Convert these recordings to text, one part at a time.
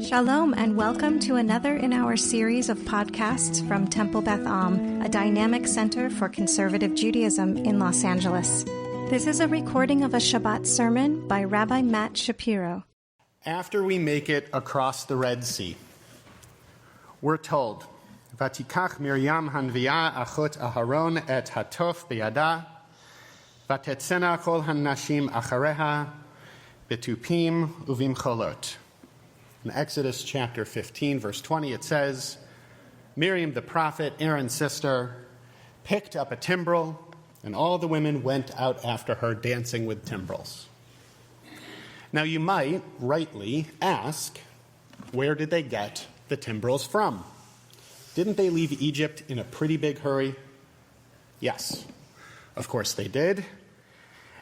Shalom and welcome to another in our series of podcasts from Temple Beth Am, a dynamic center for conservative Judaism in Los Angeles. This is a recording of a Shabbat sermon by Rabbi Matt Shapiro. After we make it across the Red Sea, we're told, Vatikach Miriam hanviya achot Aharon et hatof biyada, vatetzena kol hannashim achareha, betupim uvimcholot. In Exodus chapter 15, verse 20, it says, Miriam the prophet, Aaron's sister, picked up a timbrel, and all the women went out after her dancing with timbrels. Now you might rightly ask, where did they get the timbrels from? Didn't they leave Egypt in a pretty big hurry? Yes, of course they did.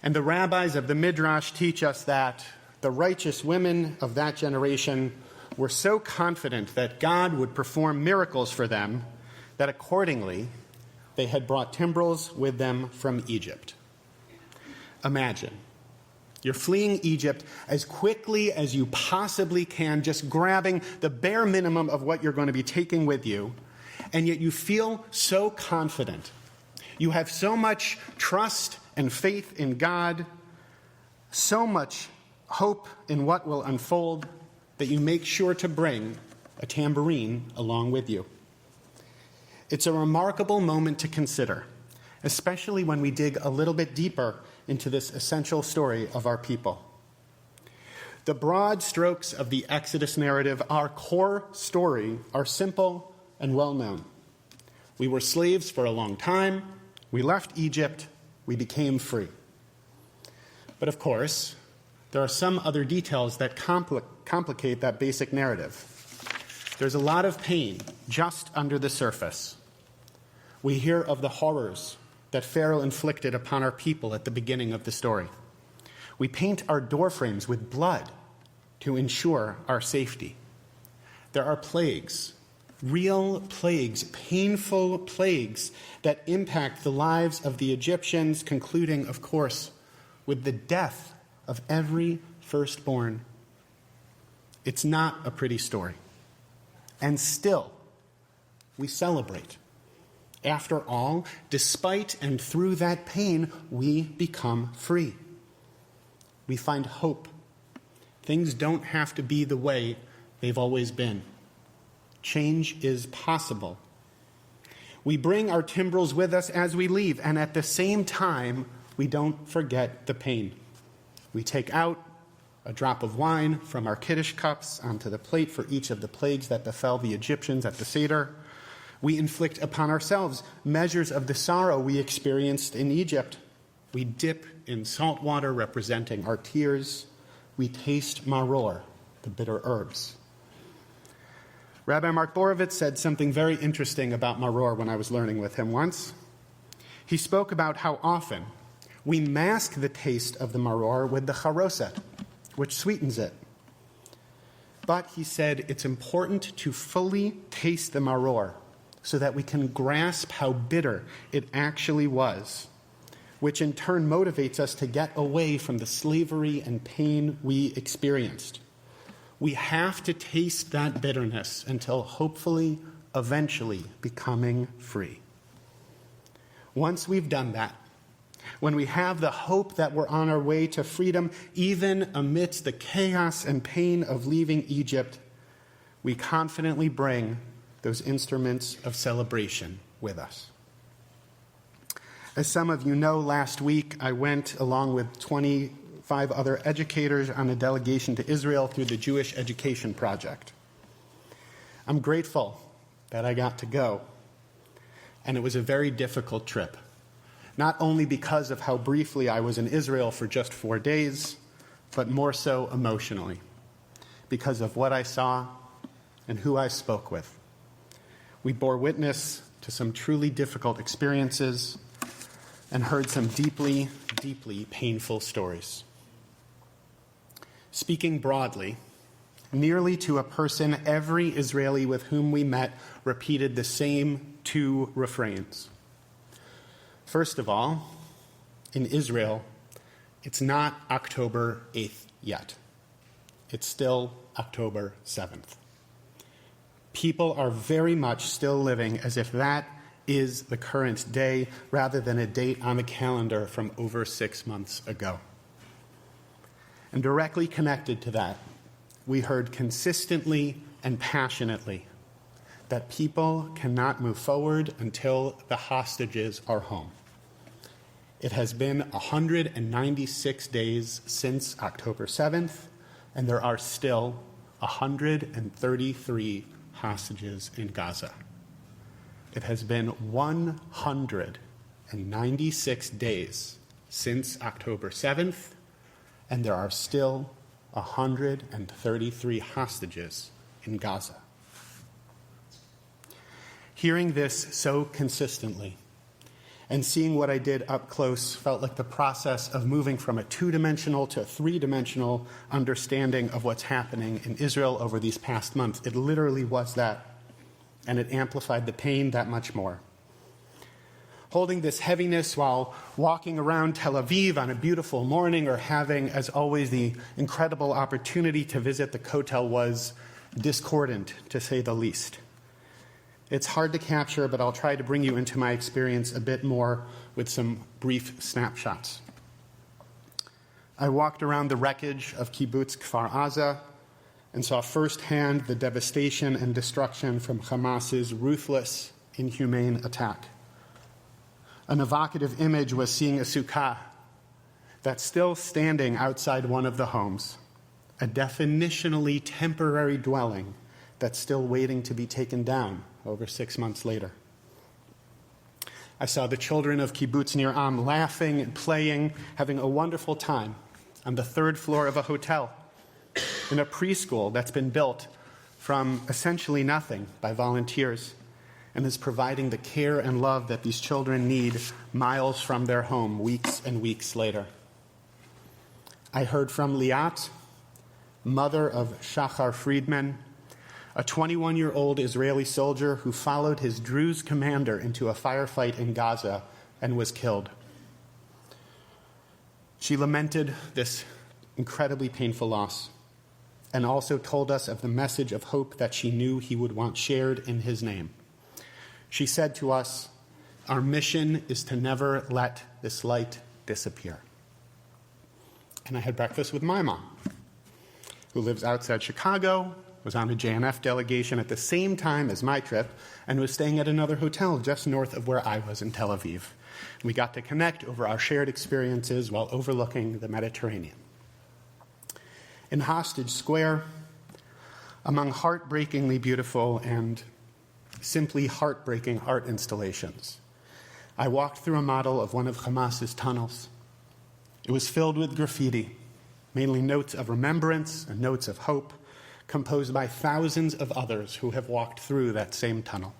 And the rabbis of the Midrash teach us that the righteous women of that generation were so confident that God would perform miracles for them that accordingly they had brought timbrels with them from Egypt. Imagine, you're fleeing Egypt as quickly as you possibly can, just grabbing the bare minimum of what you're going to be taking with you, and yet you feel so confident. You have so much trust and faith in God, so much hope in what will unfold, that you make sure to bring a tambourine along with you. It's a remarkable moment to consider, especially when we dig a little bit deeper into this essential story of our people. The broad strokes of the Exodus narrative, our core story, are simple and well known. We were slaves for a long time, we left Egypt, we became free. But of course, there are some other details that complicate that basic narrative. There's a lot of pain just under the surface. We hear of the horrors that Pharaoh inflicted upon our people at the beginning of the story. We paint our doorframes with blood to ensure our safety. There are plagues, real plagues, painful plagues that impact the lives of the Egyptians, concluding, of course, with the death of every firstborn. It's not a pretty story. And still, we celebrate. After all, despite and through that pain, we become free. We find hope. Things don't have to be the way they've always been. Change is possible. We bring our timbrels with us as we leave, and at the same time, we don't forget the pain. We take out a drop of wine from our Kiddush cups onto the plate for each of the plagues that befell the Egyptians at the Seder. We inflict upon ourselves measures of the sorrow we experienced in Egypt. We dip in salt water representing our tears. We taste maror, the bitter herbs. Rabbi Mark Borovitz said something very interesting about maror when I was learning with him once. He spoke about how often we mask the taste of the maror with the charoset, which sweetens it. But he said it's important to fully taste the maror so that we can grasp how bitter it actually was, which in turn motivates us to get away from the slavery and pain we experienced. We have to taste that bitterness until hopefully, eventually becoming free. Once we've done that, when we have the hope that we're on our way to freedom, even amidst the chaos and pain of leaving Egypt, we confidently bring those instruments of celebration with us. As some of you know, last week I went along with 25 other educators on a delegation to Israel through the Jewish Education Project. I'm grateful that I got to go, and it was a very difficult trip. Not only because of how briefly I was in Israel for just 4 days, but more so emotionally, because of what I saw and who I spoke with. We bore witness to some truly difficult experiences and heard some deeply, deeply painful stories. Speaking broadly, nearly to a person, every Israeli with whom we met repeated the same two refrains. First of all, in Israel, it's not October 8th yet. It's still October 7th. People are very much still living as if that is the current day rather than a date on the calendar from over 6 months ago. And directly connected to that, we heard consistently and passionately that people cannot move forward until the hostages are home. It has been 196 days since October 7th, and there are still 133 hostages in Gaza. It has been 196 days since October 7th, and there are still 133 hostages in Gaza. Hearing this so consistently and seeing what I did up close felt like the process of moving from a two-dimensional to a three-dimensional understanding of what's happening in Israel over these past months. It literally was that, and it amplified the pain that much more. Holding this heaviness while walking around Tel Aviv on a beautiful morning or having, as always, the incredible opportunity to visit the Kotel was discordant, to say the least. It's hard to capture, but I'll try to bring you into my experience a bit more with some brief snapshots. I walked around the wreckage of Kibbutz Kfar Aza and saw firsthand the devastation and destruction from Hamas's ruthless, inhumane attack. An evocative image was seeing a sukkah that's still standing outside one of the homes, a definitionally temporary dwelling that's still waiting to be taken down over 6 months later. I saw the children of Kibbutz Nir Am laughing and playing, having a wonderful time on the 3rd floor of a hotel, in a preschool that's been built from essentially nothing by volunteers and is providing the care and love that these children need miles from their home weeks and weeks later. I heard from Liat, mother of Shachar Friedman, a 21-year-old Israeli soldier who followed his Druze commander into a firefight in Gaza and was killed. She lamented this incredibly painful loss and also told us of the message of hope that she knew he would want shared in his name. She said to us, "Our mission is to never let this light disappear." And I had breakfast with my mom, who lives outside Chicago, was on a JNF delegation at the same time as my trip, and was staying at another hotel just north of where I was in Tel Aviv. We got to connect over our shared experiences while overlooking the Mediterranean. In Hostage Square, among heartbreakingly beautiful and simply heartbreaking art installations, I walked through a model of one of Hamas's tunnels. It was filled with graffiti, mainly notes of remembrance and notes of hope, composed by thousands of others who have walked through that same tunnel.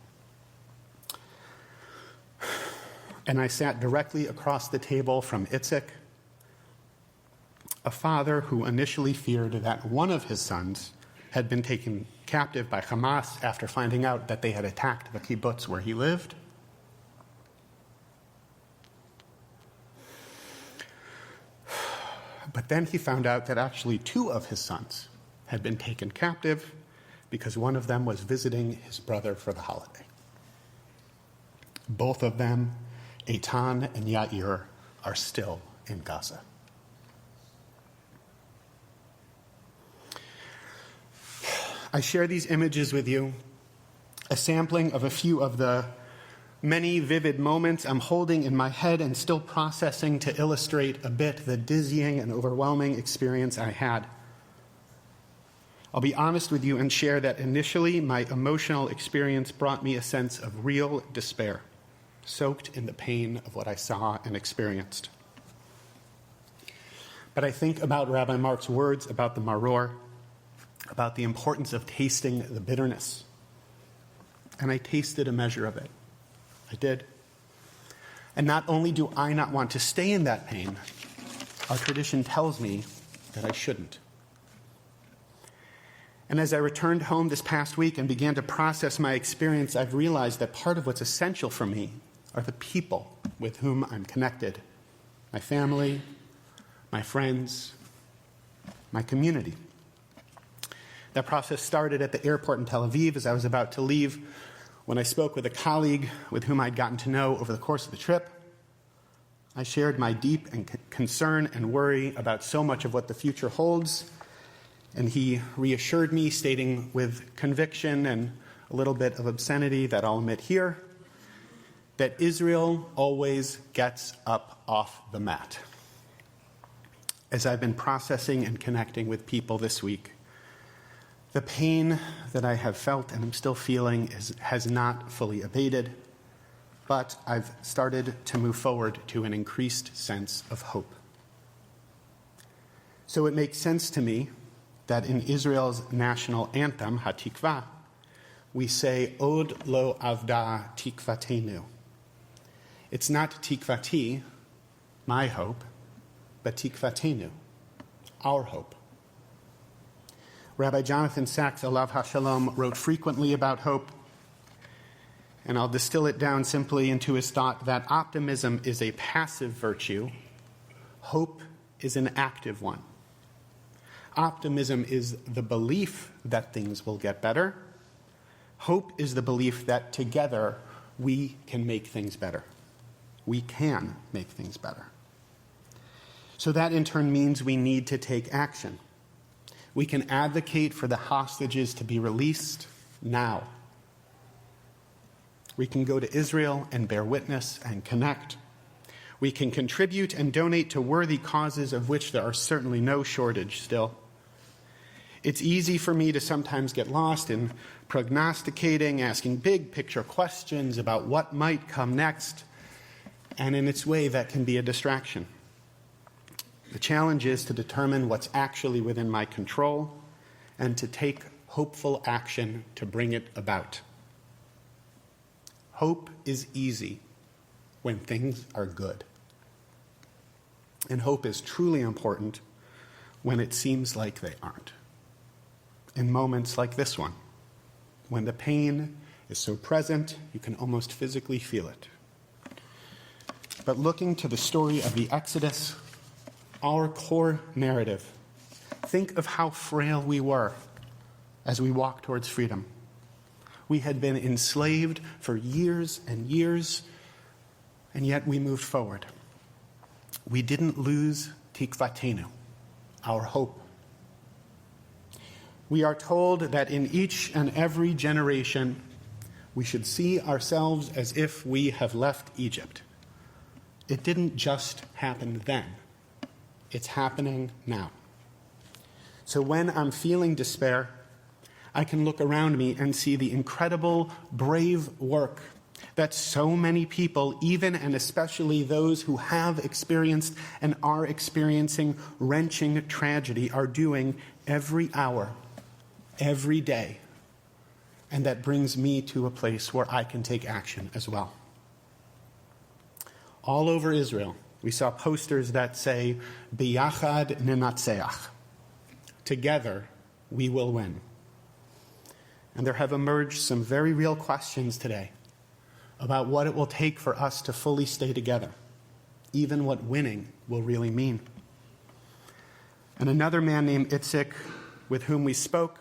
And I sat directly across the table from Itzik, a father who initially feared that one of his sons had been taken captive by Hamas after finding out that they had attacked the kibbutz where he lived. But then he found out that actually 2 of his sons had been taken captive because one of them was visiting his brother for the holiday. Both of them, Eitan and Yair, are still in Gaza. I share these images with you, a sampling of a few of the many vivid moments I'm holding in my head and still processing to illustrate a bit the dizzying and overwhelming experience I had. I'll be honest with you and share that initially my emotional experience brought me a sense of real despair, soaked in the pain of what I saw and experienced. But I think about Rabbi Mark's words about the maror, about the importance of tasting the bitterness. And I tasted a measure of it. I did. And not only do I not want to stay in that pain, our tradition tells me that I shouldn't. And as I returned home this past week and began to process my experience, I've realized that part of what's essential for me are the people with whom I'm connected. My family, my friends, my community. That process started at the airport in Tel Aviv as I was about to leave, when I spoke with a colleague with whom I'd gotten to know over the course of the trip. I shared my deep concern and worry about so much of what the future holds, and he reassured me, stating with conviction and a little bit of obscenity that I'll admit here, that Israel always gets up off the mat. As I've been processing and connecting with people this week, the pain that I have felt and am still feeling has not fully abated, but I've started to move forward to an increased sense of hope. So it makes sense to me that in Israel's national anthem, Hatikva, we say, Od lo avda tikvatenu. It's not tikvati, my hope, but tikvatenu, our hope. Rabbi Jonathan Sachs, Alav HaShalom, wrote frequently about hope, and I'll distill it down simply into his thought that optimism is a passive virtue, hope is an active one. Optimism is the belief that things will get better. Hope is the belief that together we can make things better. We can make things better. So that in turn means we need to take action. We can advocate for the hostages to be released now. We can go to Israel and bear witness and connect. We can contribute and donate to worthy causes, of which there are certainly no shortage still. It's easy for me to sometimes get lost in prognosticating, asking big picture questions about what might come next, and in its way that can be a distraction. The challenge is to determine what's actually within my control and to take hopeful action to bring it about. Hope is easy when things are good. And hope is truly important when it seems like they aren't. In moments like this one, when the pain is so present, you can almost physically feel it. But looking to the story of the Exodus, our core narrative, think of how frail we were as we walked towards freedom. We had been enslaved for years and years, and yet we moved forward. We didn't lose tikvatenu, our hope. We are told that in each and every generation, we should see ourselves as if we have left Egypt. It didn't just happen then. It's happening now. So when I'm feeling despair, I can look around me and see the incredible, brave work that so many people, even and especially those who have experienced and are experiencing wrenching tragedy, are doing every hour, every day. And that brings me to a place where I can take action as well. All over Israel, we saw posters that say, Biyachad ninatzeach. Together, we will win. And there have emerged some very real questions today about what it will take for us to fully stay together, even what winning will really mean. And another man named Itzik, with whom we spoke,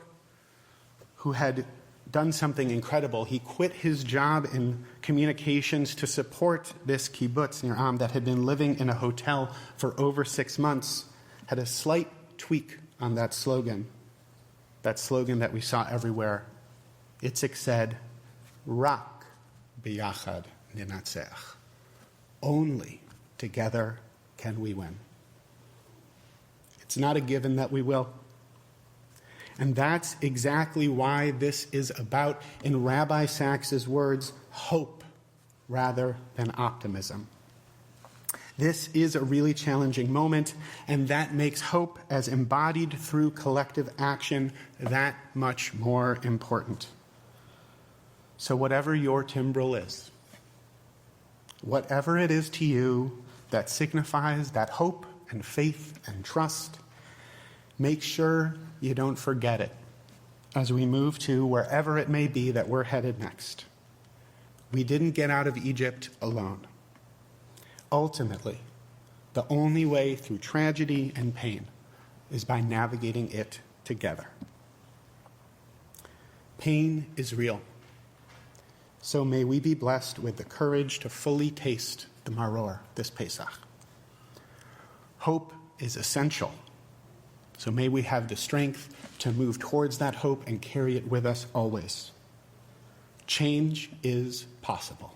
who had done something incredible. He quit his job in communications to support this kibbutz near Am that had been living in a hotel for over 6 months, had a slight tweak on that slogan that we saw everywhere. Itzik said, Rak biyachad ninatzeach. Only together can we win. It's not a given that we will. And that's exactly why this is about, in Rabbi Sachs's words, hope rather than optimism. This is a really challenging moment, and that makes hope, as embodied through collective action, that much more important. So whatever your timbrel is, whatever it is to you that signifies that hope and faith and trust, make sure you don't forget it as we move to wherever it may be that we're headed next. We didn't get out of Egypt alone. Ultimately, the only way through tragedy and pain is by navigating it together. Pain is real. So may we be blessed with the courage to fully taste the maror this Pesach. Hope is essential. So may we have the strength to move towards that hope and carry it with us always. Change is possible.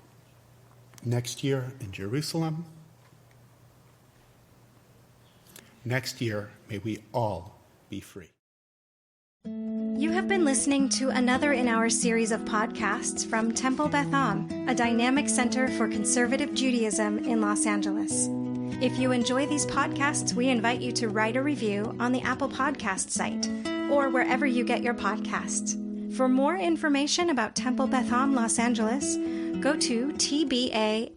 Next year in Jerusalem. Next year, may we all be free. You have been listening to another in our series of podcasts from Temple Beth Am, a dynamic center for conservative Judaism in Los Angeles. If you enjoy these podcasts, we invite you to write a review on the Apple Podcast site or wherever you get your podcasts. For more information about Temple Beth Am Los Angeles, go to tbala.org.